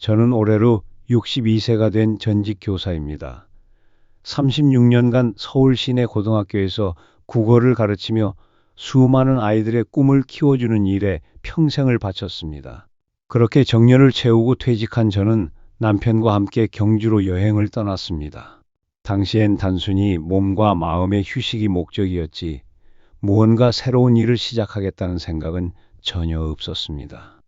저는 올해로 62세가 된 전직 교사입니다. 36년간 서울 시내 고등학교에서 국어를 가르치며 수많은 아이들의 꿈을 키워주는 일에 평생을 바쳤습니다. 그렇게 정년을 채우고 퇴직한 저는 남편과 함께 경주로 여행을 떠났습니다. 당시엔 단순히 몸과 마음의 휴식이 목적이었지 무언가 새로운 일을 시작하겠다는 생각은 전혀 없었습니다.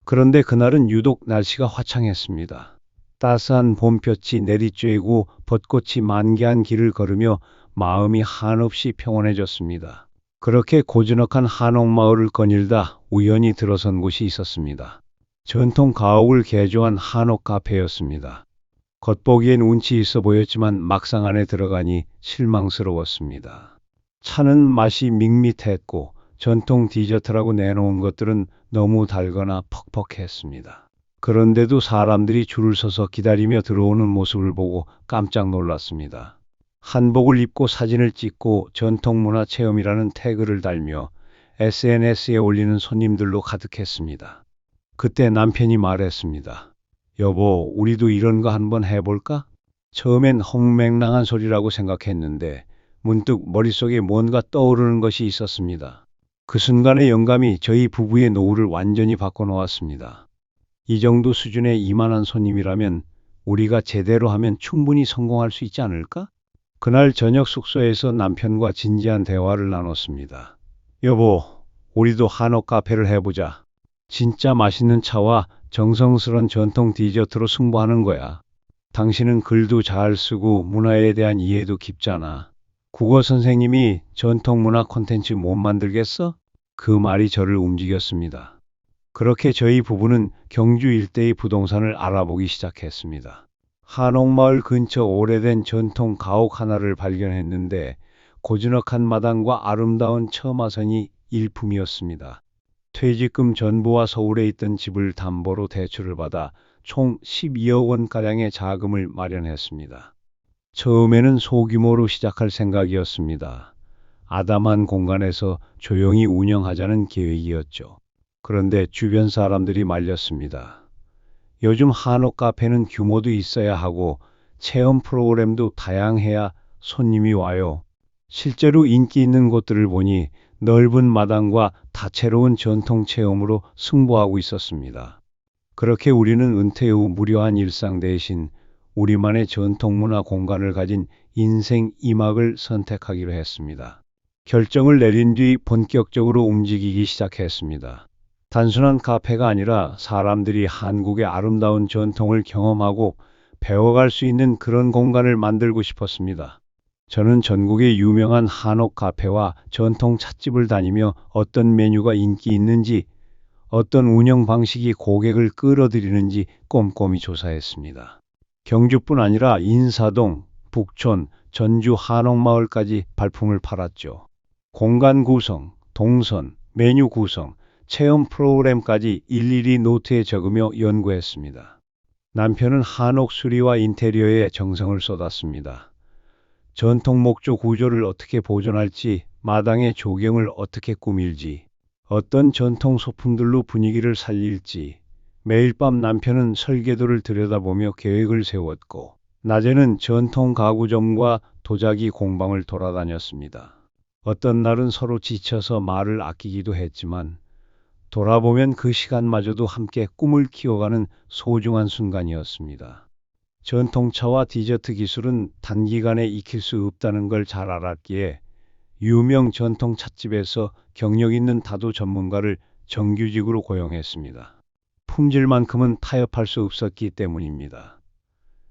그런데 그날은 유독 날씨가 화창했습니다. 따스한 봄볕이 내리쬐고 벚꽃이 만개한 길을 걸으며 마음이 한없이 평온해졌습니다. 그렇게 고즈넉한 한옥마을을 거닐다 우연히 들어선 곳이 있었습니다. 전통 가옥을 개조한 한옥 카페였습니다. 겉보기엔 운치 있어 보였지만 막상 안에 들어가니 실망스러웠습니다. 차는 맛이 밋밋했고 전통 디저트라고 내놓은 것들은 너무 달거나 퍽퍽했습니다. 그런데도 사람들이 줄을 서서 기다리며 들어오는 모습을 보고 깜짝 놀랐습니다. 한복을 입고 사진을 찍고 전통문화 체험이라는 태그를 달며 SNS에 올리는 손님들로 가득했습니다. 그때 남편이 말했습니다. 여보, 우리도 이런 거 한번 해볼까? 처음엔 헛맹랑한 소리라고 생각했는데 문득 머릿속에 뭔가 떠오르는 것이 있었습니다. 그 순간의 영감이 저희 부부의 노후를 완전히 바꿔놓았습니다. 이 정도 수준의 이만한 손님이라면 우리가 제대로 하면 충분히 성공할 수 있지 않을까? 그날 저녁 숙소에서 남편과 진지한 대화를 나눴습니다. 여보, 우리도 한옥 카페를 해보자. 진짜 맛있는 차와 정성스런 전통 디저트로 승부하는 거야. 당신은 글도 잘 쓰고 문화에 대한 이해도 깊잖아. 국어 선생님이 전통 문화 콘텐츠 못 만들겠어? 그 말이 저를 움직였습니다. 그렇게 저희 부부는 경주 일대의 부동산을 알아보기 시작했습니다. 한옥마을 근처 오래된 전통 가옥 하나를 발견했는데 고즈넉한 마당과 아름다운 처마선이 일품이었습니다. 퇴직금 전부와 서울에 있던 집을 담보로 대출을 받아 총 12억 원가량의 자금을 마련했습니다. 처음에는 소규모로 시작할 생각이었습니다. 아담한 공간에서 조용히 운영하자는 계획이었죠. 그런데 주변 사람들이 말렸습니다. 요즘 한옥 카페는 규모도 있어야 하고 체험 프로그램도 다양해야 손님이 와요. 실제로 인기 있는 곳들을 보니 넓은 마당과 다채로운 전통 체험으로 승부하고 있었습니다. 그렇게 우리는 은퇴 후 무료한 일상 대신 우리만의 전통문화 공간을 가진 인생 2막을 선택하기로 했습니다. 결정을 내린 뒤 본격적으로 움직이기 시작했습니다. 단순한 카페가 아니라 사람들이 한국의 아름다운 전통을 경험하고 배워갈 수 있는 그런 공간을 만들고 싶었습니다. 저는 전국의 유명한 한옥 카페와 전통 찻집을 다니며 어떤 메뉴가 인기 있는지, 어떤 운영 방식이 고객을 끌어들이는지 꼼꼼히 조사했습니다. 경주뿐 아니라 인사동, 북촌, 전주 한옥마을까지 발품을 팔았죠. 공간 구성, 동선, 메뉴 구성, 체험 프로그램까지 일일이 노트에 적으며 연구했습니다. 남편은 한옥 수리와 인테리어에 정성을 쏟았습니다. 전통 목조 구조를 어떻게 보존할지, 마당의 조경을 어떻게 꾸밀지, 어떤 전통 소품들로 분위기를 살릴지, 매일 밤 남편은 설계도를 들여다보며 계획을 세웠고, 낮에는 전통 가구점과 도자기 공방을 돌아다녔습니다. 어떤 날은 서로 지쳐서 말을 아끼기도 했지만, 돌아보면 그 시간마저도 함께 꿈을 키워가는 소중한 순간이었습니다. 전통차와 디저트 기술은 단기간에 익힐 수 없다는 걸 잘 알았기에 유명 전통 찻집에서 경력 있는 다도 전문가를 정규직으로 고용했습니다. 품질만큼은 타협할 수 없었기 때문입니다.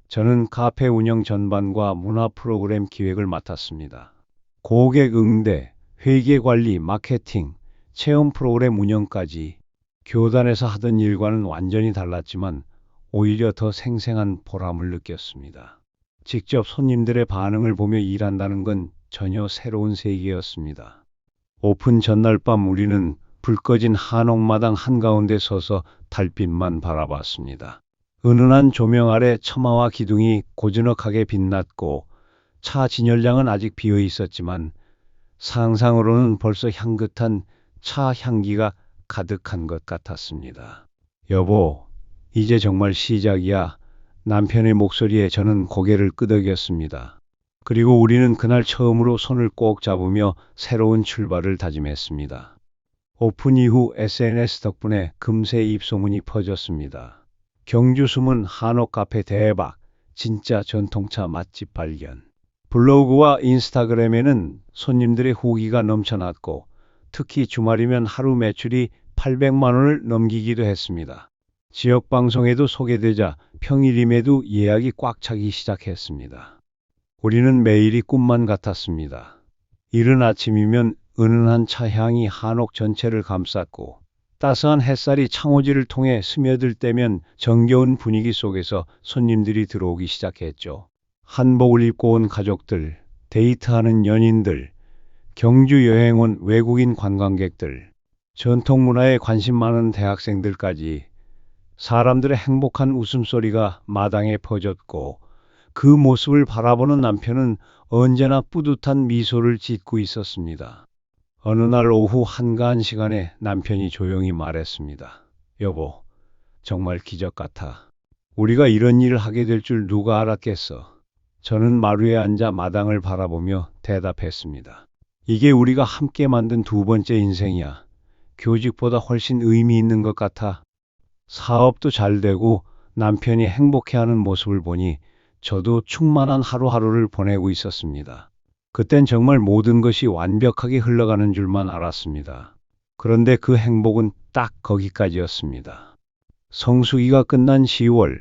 저는 카페 운영 전반과 문화 프로그램 기획을 맡았습니다. 고객 응대, 회계 관리, 마케팅, 체험 프로그램 운영까지 교단에서 하던 일과는 완전히 달랐지만 오히려 더 생생한 보람을 느꼈습니다. 직접 손님들의 반응을 보며 일한다는 건 전혀 새로운 세계였습니다. 오픈 전날 밤 우리는 불 꺼진 한옥마당 한가운데 서서 달빛만 바라봤습니다. 은은한 조명 아래 처마와 기둥이 고즈넉하게 빛났고 차 진열장은 아직 비어 있었지만 상상으로는 벌써 향긋한 차 향기가 가득한 것 같았습니다. 여보, 이제 정말 시작이야. 남편의 목소리에 저는 고개를 끄덕였습니다. 그리고 우리는 그날 처음으로 손을 꼭 잡으며 새로운 출발을 다짐했습니다. 오픈 이후 SNS 덕분에 금세 입소문이 퍼졌습니다. 경주 숨은 한옥 카페 대박, 진짜 전통차 맛집 발견. 블로그와 인스타그램에는 손님들의 후기가 넘쳐났고 특히 주말이면 하루 매출이 800만 원을 넘기기도 했습니다. 지역 방송에도 소개되자 평일임에도 예약이 꽉 차기 시작했습니다. 우리는 매일이 꿈만 같았습니다. 이른 아침이면 은은한 차향이 한옥 전체를 감쌌고 따스한 햇살이 창호지를 통해 스며들 때면 정겨운 분위기 속에서 손님들이 들어오기 시작했죠. 한복을 입고 온 가족들, 데이트하는 연인들, 경주 여행 온 외국인 관광객들, 전통 문화에 관심 많은 대학생들까지 사람들의 행복한 웃음소리가 마당에 퍼졌고 그 모습을 바라보는 남편은 언제나 뿌듯한 미소를 짓고 있었습니다. 어느 날 오후 한가한 시간에 남편이 조용히 말했습니다. 여보, 정말 기적 같아. 우리가 이런 일을 하게 될 줄 누가 알았겠어. 저는 마루에 앉아 마당을 바라보며 대답했습니다. 이게 우리가 함께 만든 두 번째 인생이야. 교직보다 훨씬 의미 있는 것 같아. 사업도 잘 되고 남편이 행복해하는 모습을 보니 저도 충만한 하루하루를 보내고 있었습니다. 그땐 정말 모든 것이 완벽하게 흘러가는 줄만 알았습니다. 그런데 그 행복은 딱 거기까지였습니다. 성수기가 끝난 10월,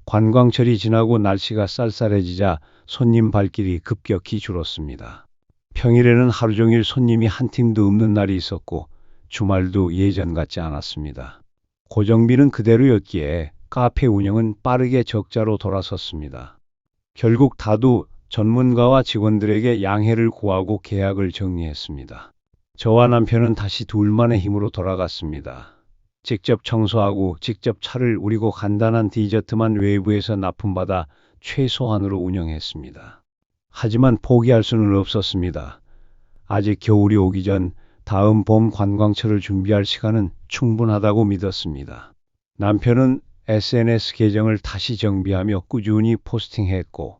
관광철이 지나고 날씨가 쌀쌀해지자 손님 발길이 급격히 줄었습니다. 평일에는 하루 종일 손님이 한 팀도 없는 날이 있었고 주말도 예전 같지 않았습니다. 고정비는 그대로였기에 카페 운영은 빠르게 적자로 돌아섰습니다. 결국 다도 전문가와 직원들에게 양해를 구하고 계약을 정리했습니다. 저와 남편은 다시 둘만의 힘으로 돌아갔습니다. 직접 청소하고 직접 차를 우리고 간단한 디저트만 외부에서 납품받아 최소한으로 운영했습니다. 하지만 포기할 수는 없었습니다. 아직 겨울이 오기 전 다음 봄 관광철을 준비할 시간은 충분하다고 믿었습니다. 남편은 SNS 계정을 다시 정비하며 꾸준히 포스팅했고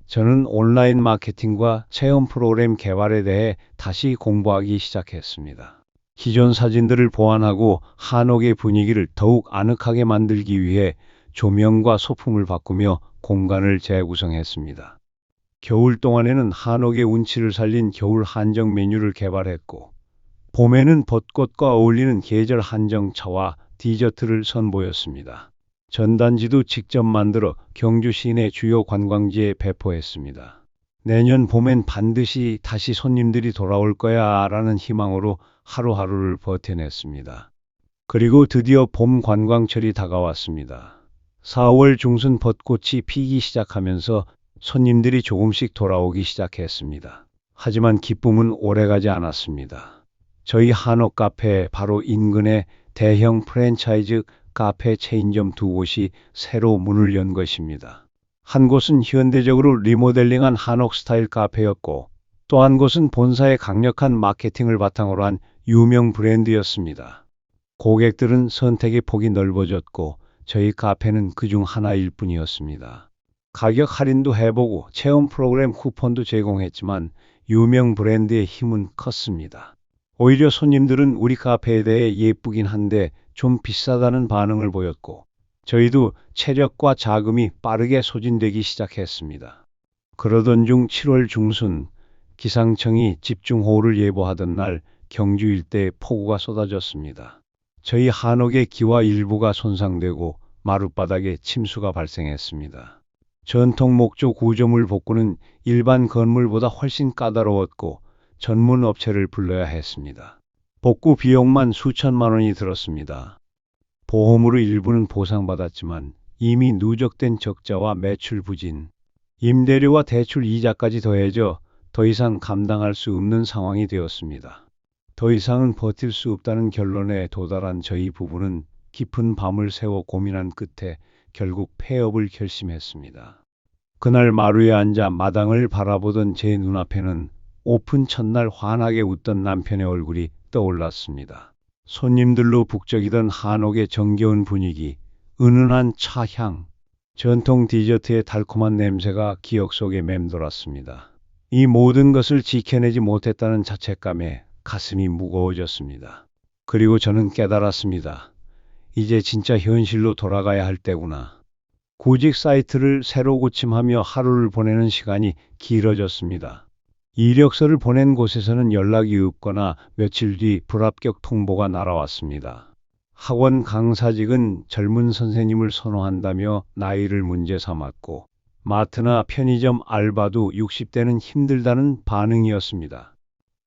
저는 온라인 마케팅과 체험 프로그램 개발에 대해 다시 공부하기 시작했습니다. 기존 사진들을 보완하고 한옥의 분위기를 더욱 아늑하게 만들기 위해 조명과 소품을 바꾸며 공간을 재구성했습니다. 겨울 동안에는 한옥의 운치를 살린 겨울 한정 메뉴를 개발했고 봄에는 벚꽃과 어울리는 계절 한정 차와 디저트를 선보였습니다. 전단지도 직접 만들어 경주 시내 주요 관광지에 배포했습니다. 내년 봄엔 반드시 다시 손님들이 돌아올 거야 라는 희망으로 하루하루를 버텨냈습니다. 그리고 드디어 봄 관광철이 다가왔습니다. 4월 중순 벚꽃이 피기 시작하면서 손님들이 조금씩 돌아오기 시작했습니다. 하지만 기쁨은 오래가지 않았습니다. 저희 한옥 카페 바로 인근에 대형 프랜차이즈 카페 체인점 두 곳이 새로 문을 연 것입니다. 한 곳은 현대적으로 리모델링한 한옥 스타일 카페였고 또 한 곳은 본사의 강력한 마케팅을 바탕으로 한 유명 브랜드였습니다. 고객들은 선택의 폭이 넓어졌고 저희 카페는 그중 하나일 뿐이었습니다. 가격 할인도 해보고 체험 프로그램 쿠폰도 제공했지만 유명 브랜드의 힘은 컸습니다. 오히려 손님들은 우리 카페에 대해 예쁘긴 한데 좀 비싸다는 반응을 보였고 저희도 체력과 자금이 빠르게 소진되기 시작했습니다. 그러던 중 7월 중순 기상청이 집중호우를 예보하던 날 경주 일대에 폭우가 쏟아졌습니다. 저희 한옥의 기와 일부가 손상되고 마룻바닥에 침수가 발생했습니다. 전통 목조 구조물 복구는 일반 건물보다 훨씬 까다로웠고 전문 업체를 불러야 했습니다. 복구 비용만 수천만 원이 들었습니다. 보험으로 일부는 보상받았지만 이미 누적된 적자와 매출 부진, 임대료와 대출 이자까지 더해져 더 이상 감당할 수 없는 상황이 되었습니다. 더 이상은 버틸 수 없다는 결론에 도달한 저희 부부는 깊은 밤을 새워 고민한 끝에 결국 폐업을 결심했습니다. 그날 마루에 앉아 마당을 바라보던 제 눈앞에는 오픈 첫날 환하게 웃던 남편의 얼굴이 떠올랐습니다. 손님들로 북적이던 한옥의 정겨운 분위기, 은은한 차향, 전통 디저트의 달콤한 냄새가 기억 속에 맴돌았습니다. 이 모든 것을 지켜내지 못했다는 자책감에 가슴이 무거워졌습니다. 그리고 저는 깨달았습니다. 이제 진짜 현실로 돌아가야 할 때구나. 구직 사이트를 새로 고침하며 하루를 보내는 시간이 길어졌습니다. 이력서를 보낸 곳에서는 연락이 없거나 며칠 뒤 불합격 통보가 날아왔습니다. 학원 강사직은 젊은 선생님을 선호한다며 나이를 문제 삼았고, 마트나 편의점 알바도 60대는 힘들다는 반응이었습니다.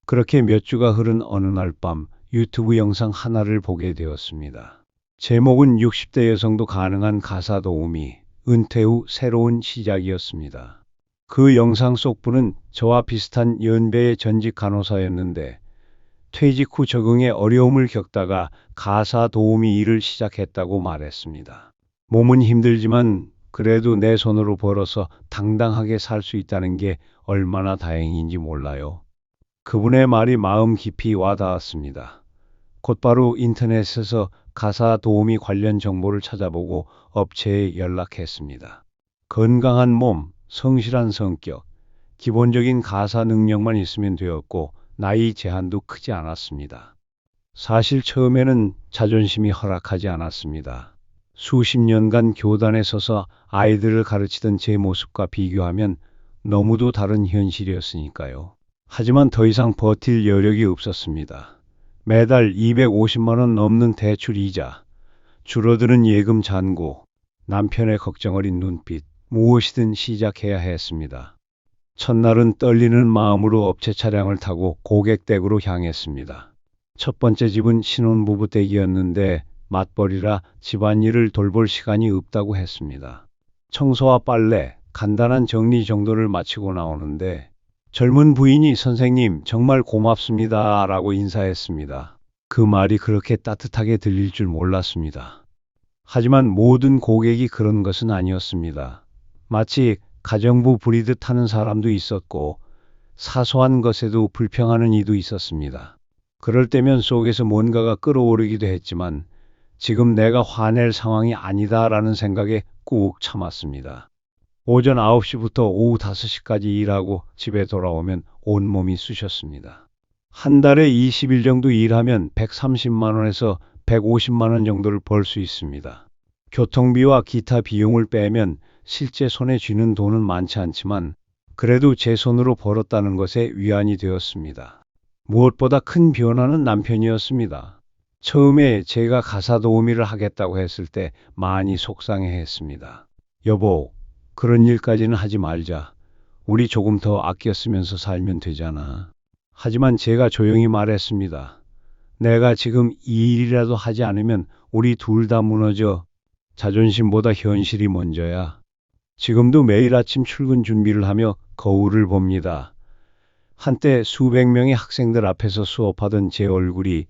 그렇게 몇 주가 흐른 어느 날 밤 유튜브 영상 하나를 보게 되었습니다. 제목은 60대 여성도 가능한 가사 도우미, 은퇴 후 새로운 시작이었습니다. 그 영상 속 분은 저와 비슷한 연배의 전직 간호사였는데 퇴직 후 적응에 어려움을 겪다가 가사 도우미 일을 시작했다고 말했습니다. 몸은 힘들지만 그래도 내 손으로 벌어서 당당하게 살 수 있다는 게 얼마나 다행인지 몰라요. 그분의 말이 마음 깊이 와닿았습니다. 곧바로 인터넷에서 가사 도우미 관련 정보를 찾아보고 업체에 연락했습니다. 건강한 몸, 성실한 성격, 기본적인 가사 능력만 있으면 되었고 나이 제한도 크지 않았습니다. 사실 처음에는 자존심이 허락하지 않았습니다. 수십 년간 교단에 서서 아이들을 가르치던 제 모습과 비교하면 너무도 다른 현실이었으니까요. 하지만 더 이상 버틸 여력이 없었습니다. 매달 250만 원 넘는 대출 이자, 줄어드는 예금 잔고, 남편의 걱정 어린 눈빛, 무엇이든 시작해야 했습니다. 첫날은 떨리는 마음으로 업체 차량을 타고 고객 댁으로 향했습니다. 첫 번째 집은 신혼부부 댁이었는데 맞벌이라 집안일을 돌볼 시간이 없다고 했습니다. 청소와 빨래, 간단한 정리 정도를 마치고 나오는데 젊은 부인이 선생님 정말 고맙습니다 라고 인사했습니다. 그 말이 그렇게 따뜻하게 들릴 줄 몰랐습니다. 하지만 모든 고객이 그런 것은 아니었습니다. 마치 가정부 부리듯 하는 사람도 있었고 사소한 것에도 불평하는 이도 있었습니다. 그럴 때면 속에서 뭔가가 끓어오르기도 했지만 지금 내가 화낼 상황이 아니다라는 생각에 꾹 참았습니다. 오전 9시부터 오후 5시까지 일하고 집에 돌아오면 온몸이 쑤셨습니다. 한 달에 20일 정도 일하면 130만 원에서 150만 원 정도를 벌 수 있습니다. 교통비와 기타 비용을 빼면 실제 손에 쥐는 돈은 많지 않지만 그래도 제 손으로 벌었다는 것에 위안이 되었습니다. 무엇보다 큰 변화는 남편이었습니다. 처음에 제가 가사 도우미를 하겠다고 했을 때 많이 속상해했습니다. 여보, 그런 일까지는 하지 말자. 우리 조금 더 아껴 쓰면서 살면 되잖아. 하지만 제가 조용히 말했습니다. 내가 지금 이 일이라도 하지 않으면 우리 둘 다 무너져. 자존심보다 현실이 먼저야. 지금도 매일 아침 출근 준비를 하며 거울을 봅니다. 한때 수백 명의 학생들 앞에서 수업하던 제 얼굴이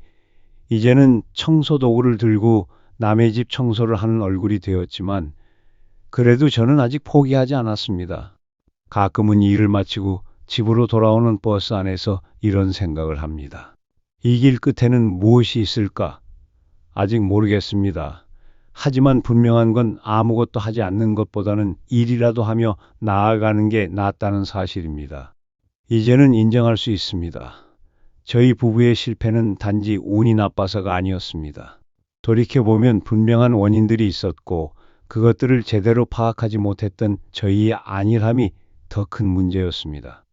이제는 청소 도구를 들고 남의 집 청소를 하는 얼굴이 되었지만 그래도 저는 아직 포기하지 않았습니다. 가끔은 일을 마치고 집으로 돌아오는 버스 안에서 이런 생각을 합니다. 이 길 끝에는 무엇이 있을까? 아직 모르겠습니다. 하지만 분명한 건 아무것도 하지 않는 것보다는 일이라도 하며 나아가는 게 낫다는 사실입니다. 이제는 인정할 수 있습니다. 저희 부부의 실패는 단지 운이 나빠서가 아니었습니다. 돌이켜보면 분명한 원인들이 있었고 그것들을 제대로 파악하지 못했던 저희의 안일함이 더 큰 문제였습니다.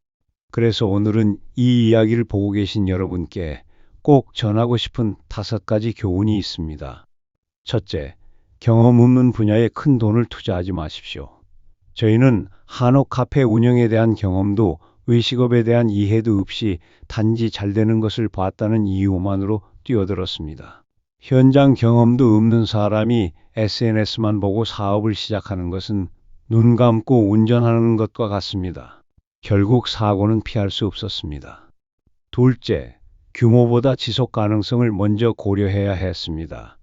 그래서 오늘은 이 이야기를 보고 계신 여러분께 꼭 전하고 싶은 5가지 교훈이 있습니다. 첫째, 경험 없는 분야에 큰 돈을 투자하지 마십시오. 저희는 한옥 카페 운영에 대한 경험도 외식업에 대한 이해도 없이 단지 잘 되는 것을 봤다는 이유만으로 뛰어들었습니다. 현장 경험도 없는 사람이 SNS만 보고 사업을 시작하는 것은 눈 감고 운전하는 것과 같습니다. 결국 사고는 피할 수 없었습니다. 둘째, 규모보다 지속 가능성을 먼저 고려해야 했습니다.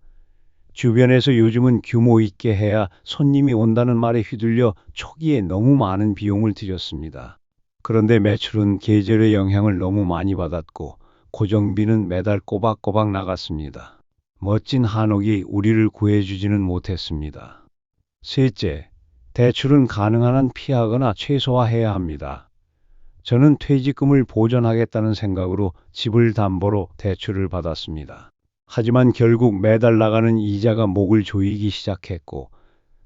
주변에서 요즘은 규모 있게 해야 손님이 온다는 말에 휘둘려 초기에 너무 많은 비용을 들였습니다. 그런데 매출은 계절의 영향을 너무 많이 받았고 고정비는 매달 꼬박꼬박 나갔습니다. 멋진 한옥이 우리를 구해주지는 못했습니다. 셋째, 대출은 가능한 한 피하거나 최소화해야 합니다. 저는 퇴직금을 보전하겠다는 생각으로 집을 담보로 대출을 받았습니다. 하지만 결국 매달 나가는 이자가 목을 조이기 시작했고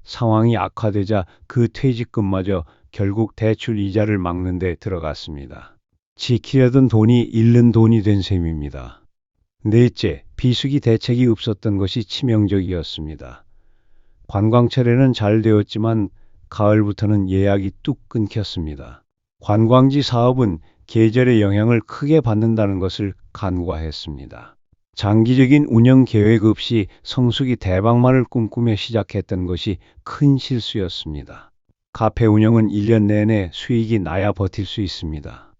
상황이 악화되자 그 퇴직금마저 결국 대출 이자를 막는 데 들어갔습니다. 지키려던 돈이 잃는 돈이 된 셈입니다. 넷째, 비수기 대책이 없었던 것이 치명적이었습니다. 관광철에는 잘 되었지만 가을부터는 예약이 뚝 끊겼습니다. 관광지 사업은 계절의 영향을 크게 받는다는 것을 간과했습니다. 장기적인 운영 계획 없이 성수기 대박만을 꿈꾸며 시작했던 것이 큰 실수였습니다. 카페 운영은 1년 내내 수익이 나야 버틸 수 있습니다.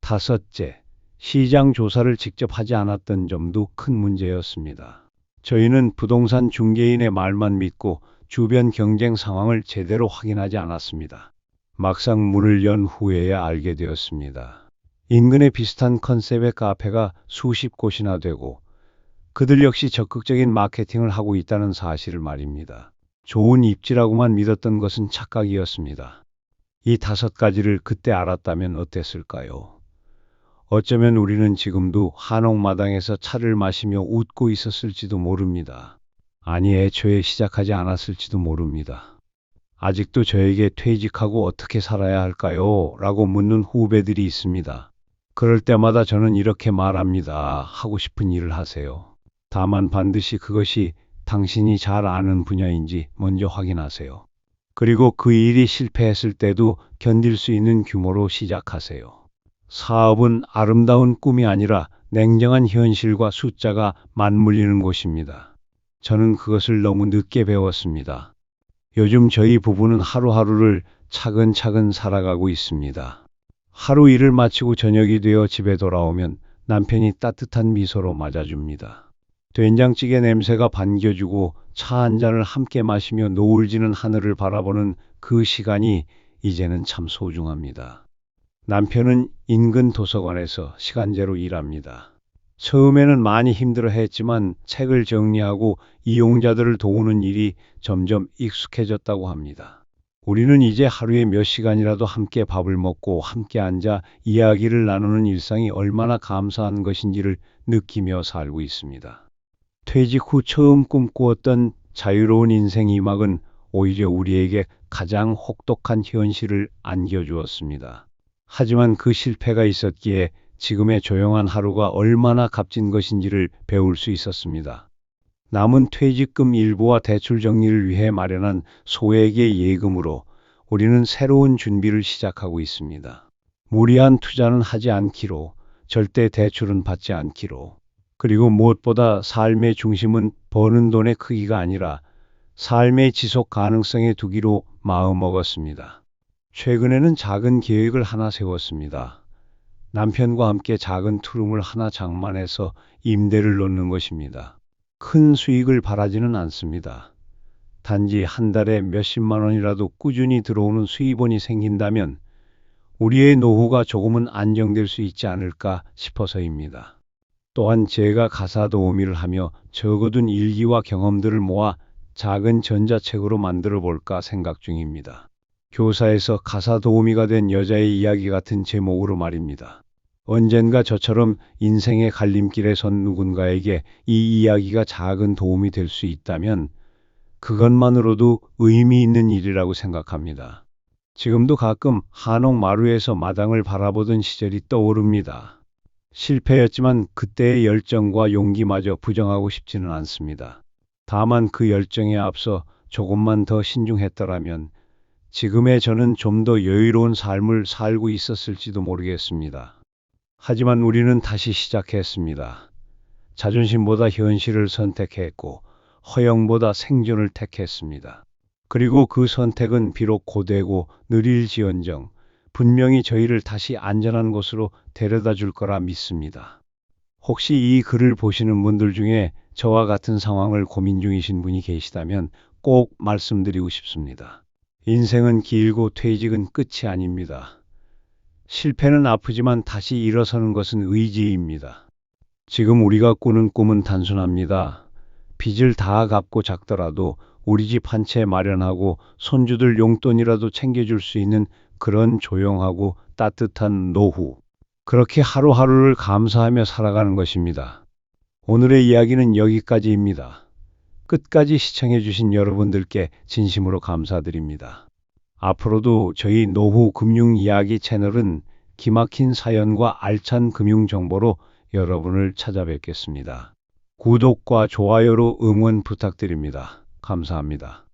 다섯째, 시장 조사를 직접 하지 않았던 점도 큰 문제였습니다. 저희는 부동산 중개인의 말만 믿고 주변 경쟁 상황을 제대로 확인하지 않았습니다. 막상 문을 연 후에야 알게 되었습니다. 인근에 비슷한 컨셉의 카페가 수십 곳이나 되고 그들 역시 적극적인 마케팅을 하고 있다는 사실을 말입니다. 좋은 입지라고만 믿었던 것은 착각이었습니다. 이 5가지를 그때 알았다면 어땠을까요? 어쩌면 우리는 지금도 한옥마당에서 차를 마시며 웃고 있었을지도 모릅니다. 아니, 애초에 시작하지 않았을지도 모릅니다. 아직도 저에게 퇴직하고 어떻게 살아야 할까요? 라고 묻는 후배들이 있습니다. 그럴 때마다 저는 이렇게 말합니다. 하고 싶은 일을 하세요. 다만 반드시 그것이 당신이 잘 아는 분야인지 먼저 확인하세요. 그리고 그 일이 실패했을 때도 견딜 수 있는 규모로 시작하세요. 사업은 아름다운 꿈이 아니라 냉정한 현실과 숫자가 맞물리는 곳입니다. 저는 그것을 너무 늦게 배웠습니다. 요즘 저희 부부는 하루하루를 차근차근 살아가고 있습니다. 하루 일을 마치고 저녁이 되어 집에 돌아오면 남편이 따뜻한 미소로 맞아줍니다. 된장찌개 냄새가 반겨주고 차 한 잔을 함께 마시며 노을 지는 하늘을 바라보는 그 시간이 이제는 참 소중합니다. 남편은 인근 도서관에서 시간제로 일합니다. 처음에는 많이 힘들어했지만 책을 정리하고 이용자들을 도우는 일이 점점 익숙해졌다고 합니다. 우리는 이제 하루에 몇 시간이라도 함께 밥을 먹고 함께 앉아 이야기를 나누는 일상이 얼마나 감사한 것인지를 느끼며 살고 있습니다. 퇴직 후 처음 꿈꾸었던 자유로운 인생 2막은 오히려 우리에게 가장 혹독한 현실을 안겨주었습니다. 하지만 그 실패가 있었기에 지금의 조용한 하루가 얼마나 값진 것인지를 배울 수 있었습니다. 남은 퇴직금 일부와 대출 정리를 위해 마련한 소액의 예금으로 우리는 새로운 준비를 시작하고 있습니다. 무리한 투자는 하지 않기로, 절대 대출은 받지 않기로, 그리고 무엇보다 삶의 중심은 버는 돈의 크기가 아니라 삶의 지속 가능성에 두기로 마음먹었습니다. 최근에는 작은 계획을 하나 세웠습니다. 남편과 함께 작은 투룸을 하나 장만해서 임대를 놓는 것입니다. 큰 수익을 바라지는 않습니다. 단지 한 달에 몇십만 원이라도 꾸준히 들어오는 수입원이 생긴다면 우리의 노후가 조금은 안정될 수 있지 않을까 싶어서입니다. 또한 제가 가사 도우미를 하며 적어둔 일기와 경험들을 모아 작은 전자책으로 만들어 볼까 생각 중입니다. 교사에서 가사 도우미가 된 여자의 이야기 같은 제목으로 말입니다. 언젠가 저처럼 인생의 갈림길에 선 누군가에게 이 이야기가 작은 도움이 될 수 있다면 그것만으로도 의미 있는 일이라고 생각합니다. 지금도 가끔 한옥 마루에서 마당을 바라보던 시절이 떠오릅니다. 실패였지만 그때의 열정과 용기마저 부정하고 싶지는 않습니다. 다만 그 열정에 앞서 조금만 더 신중했더라면 지금의 저는 좀 더 여유로운 삶을 살고 있었을지도 모르겠습니다. 하지만 우리는 다시 시작했습니다. 자존심보다 현실을 선택했고 허영보다 생존을 택했습니다. 그리고 그 선택은 비록 고되고 느릴지언정 분명히 저희를 다시 안전한 곳으로 데려다 줄 거라 믿습니다. 혹시 이 글을 보시는 분들 중에 저와 같은 상황을 고민 중이신 분이 계시다면 꼭 말씀드리고 싶습니다. 인생은 길고 퇴직은 끝이 아닙니다. 실패는 아프지만 다시 일어서는 것은 의지입니다. 지금 우리가 꾸는 꿈은 단순합니다. 빚을 다 갚고 작더라도 우리 집 한 채 마련하고 손주들 용돈이라도 챙겨줄 수 있는 그런 조용하고 따뜻한 노후. 그렇게 하루하루를 감사하며 살아가는 것입니다. 오늘의 이야기는 여기까지입니다. 끝까지 시청해주신 여러분들께 진심으로 감사드립니다. 앞으로도 저희 노후 금융 이야기 채널은 기막힌 사연과 알찬 금융 정보로 여러분을 찾아뵙겠습니다. 구독과 좋아요로 응원 부탁드립니다. 감사합니다.